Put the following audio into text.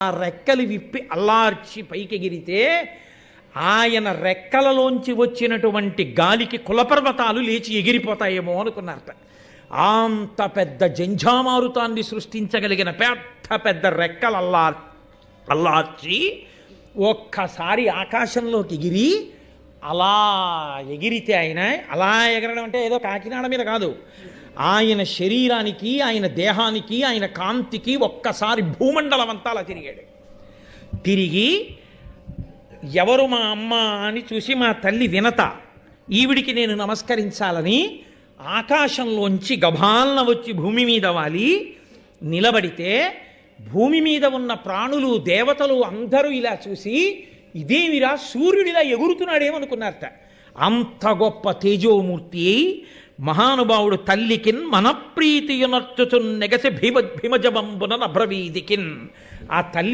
ఆ రెక్కలు విప్పి అల్లార్చి పైకెగిరితే ఆయన రెక్కలలోంచి వచ్చినటువంటి గాలికి కులపర్వతాలు లేచి ఎగిరిపోతాయేమో అనుకున్నారట. అంత పెద్ద జంఝామారుతాన్ని సృష్టించగలిగిన పెద్ద పెద్ద రెక్కలు అల్లార్చి ఒక్కసారి ఆకాశంలోకి ఎగిరి అలా ఎగిరితే ఆయన అలా ఎగరడం అంటే ఏదో కాకినాడ మీద కాదు, ఆయన శరీరానికి ఆయన దేహానికి ఆయన కాంతికి ఒక్కసారి భూమండలం అంతా అలా తిరిగాడు. తిరిగి ఎవరు మా అమ్మ అని చూసి మా తల్లి వినత, ఈవిడికి నేను నమస్కరించాలని ఆకాశంలోంచి గభాలన వచ్చి భూమి మీద వాలి నిలబడితే భూమి మీద ఉన్న ప్రాణులు దేవతలు అందరూ ఇలా చూసి ఇదేమిరా సూర్యుడిలా ఎగురుతున్నాడేమనుకున్నారట. అంత గొప్ప తేజోమూర్తి మహానుభావుడు తల్లికిన్ మనప్రీతియునర్చుచున్ నెగసి భీమజబంబున నభ్రవీదికిన్. ఆ తల్లి